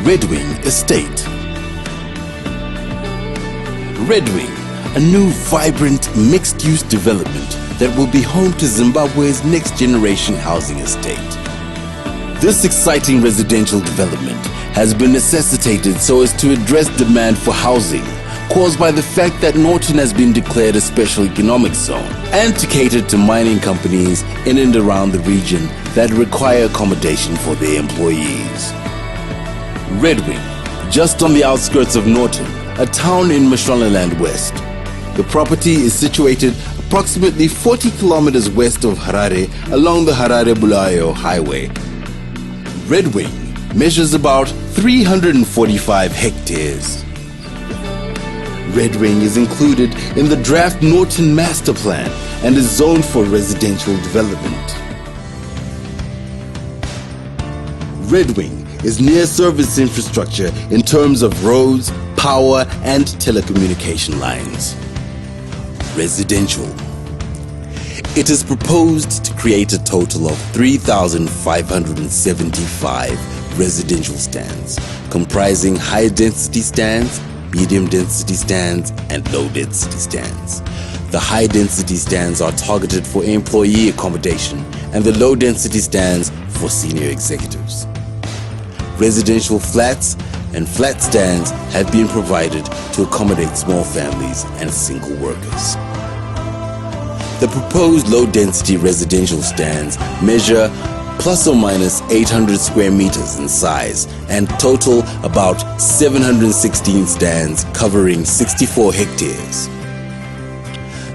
Redwing Estate. Redwing, a new vibrant mixed-use development that will be home to Zimbabwe's next-generation housing estate. This exciting residential development has been necessitated so as to address demand for housing caused by the fact that Norton has been declared a special economic zone, and to cater to mining companies in and around the region that require accommodation for their employees. Redwing, just on the outskirts of Norton, a town in Mashonaland West. The property is situated approximately 40 kilometers west of Harare along the Harare-Bulawayo Highway. Redwing measures about 345 hectares. Redwing is included in the draft Norton Master Plan and is zoned for residential development. Redwing is near service infrastructure in terms of roads, power and telecommunication lines. Residential. It is proposed to create a total of 3,575 residential stands, comprising high-density stands, medium-density stands, and low-density stands. The high-density stands are targeted for employee accommodation, and the low-density stands for senior executives. Residential flats and flat stands have been provided to accommodate small families and single workers. The proposed low-density residential stands measure plus or minus 800 square meters in size and total about 716 stands covering 64 hectares.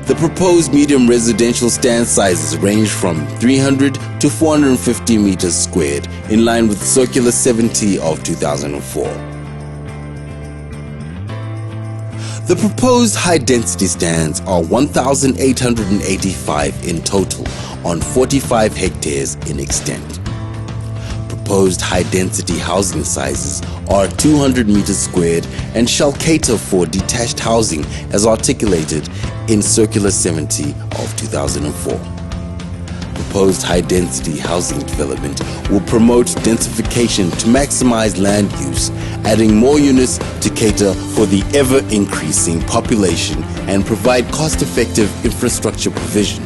The proposed medium residential stand sizes range from 300 to 450 meters squared, in line with Circular 70 of 2004. The proposed high-density stands are 1,885 in total on 45 hectares in extent. Proposed high-density housing sizes are 200 meters squared and shall cater for detached housing as articulated in Circular 70 of 2004. Proposed high-density housing development will promote densification to maximize land use, adding more units to cater for the ever-increasing population and provide cost-effective infrastructure provision.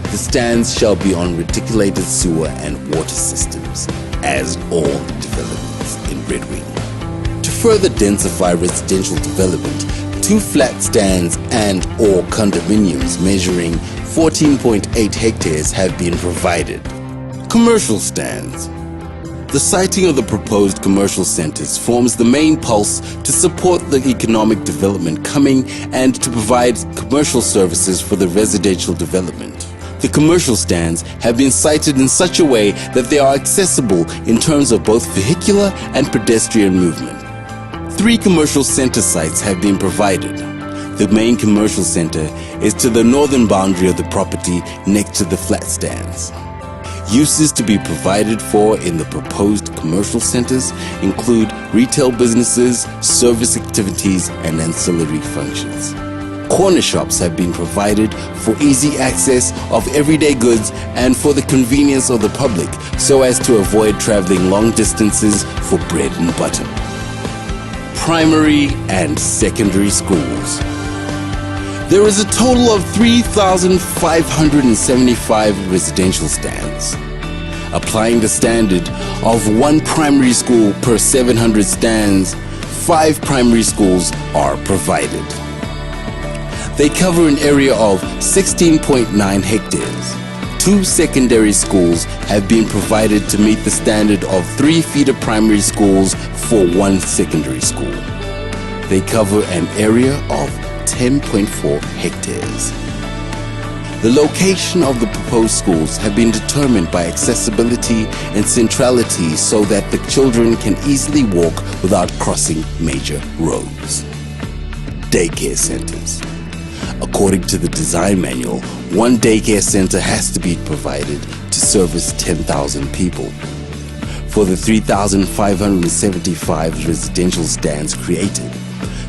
The stands shall be on reticulated sewer and water systems, as all developments in Redwing. To further densify residential development, 2 flat stands and/or condominiums measuring 14.8 hectares have been provided. Commercial stands. The siting of the proposed commercial centers forms the main pulse to support the economic development coming and to provide commercial services for the residential development. The commercial stands have been sited in such a way that they are accessible in terms of both vehicular and pedestrian movement. 3 commercial center sites have been provided. The main commercial center is to the northern boundary of the property next to the flat stands. Uses to be provided for in the proposed commercial centers include retail businesses, service activities, and ancillary functions. Corner shops have been provided for easy access of everyday goods and for the convenience of the public so as to avoid traveling long distances for bread and butter. Primary and secondary schools. There is a total of 3,575 residential stands. Applying the standard of 1 primary school per 700 stands, 5 primary schools are provided. They cover an area of 16.9 hectares. 2 secondary schools have been provided to meet the standard of 3 feeder primary schools for 1 secondary school. They cover an area of 10.4 hectares. The location of the proposed schools have been determined by accessibility and centrality so that the children can easily walk without crossing major roads. Daycare centers. According to the design manual, 1 daycare center has to be provided to service 10,000 people. For the 3,575 residential stands created,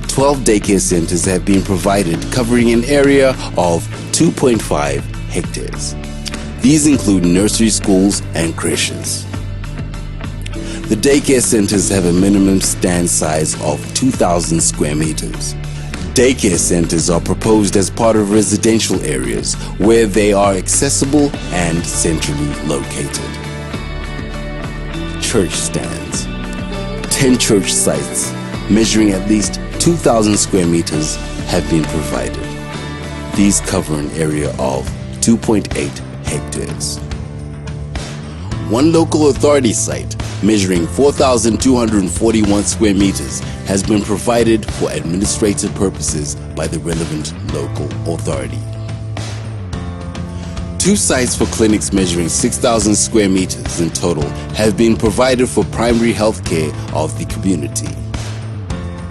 12 daycare centers have been provided covering an area of 2.5 hectares. These include nursery schools and creches. The daycare centers have a minimum stand size of 2,000 square meters. Daycare centers are proposed as part of residential areas where they are accessible and centrally located. Church stands. 10 church sites measuring at least 2,000 square meters have been provided. These cover an area of 2.8 hectares. One local authority site measuring 4,241 square meters has been provided for administrative purposes by the relevant local authority. 2 sites for clinics measuring 6,000 square meters in total have been provided for primary health care of the community.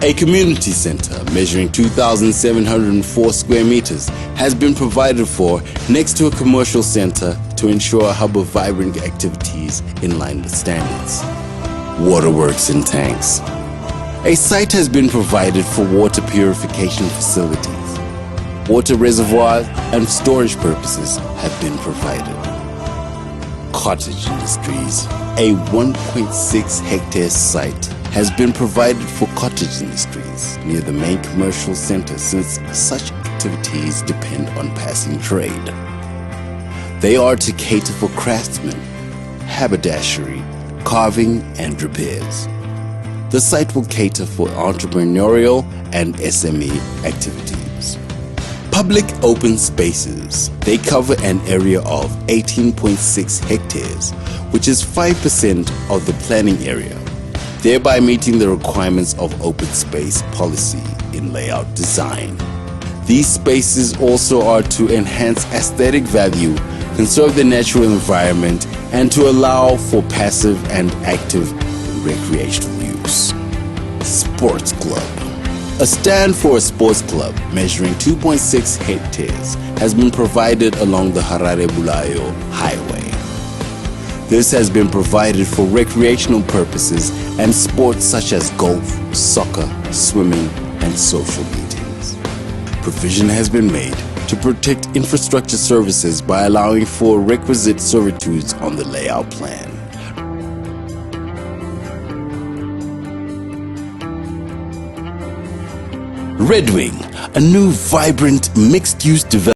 A community center measuring 2,704 square meters has been provided for next to a commercial center to ensure a hub of vibrant activities in line with standards. Waterworks and tanks. A site has been provided for water purification facilities. Water reservoirs and storage purposes have been provided. Cottage industries. A 1.6 hectare site has been provided for cottage industries near the main commercial center since such activities depend on passing trade. They are to cater for craftsmen, haberdashery, carving and repairs. The site will cater for entrepreneurial and SME activities. Public open spaces. They cover an area of 18.6 hectares, which is 5% of the planning area, thereby meeting the requirements of open space policy in layout design. These spaces also are to enhance aesthetic value, conserve the natural environment, and to allow for passive and active recreational use. Sports club. A stand for a sports club measuring 2.6 hectares has been provided along the Harare-Bulayo Highway. This has been provided for recreational purposes and sports such as golf, soccer, swimming, and social meetings. Provision has been made to protect infrastructure services by allowing for requisite servitudes on the layout plan. Redwing, a new vibrant mixed-use development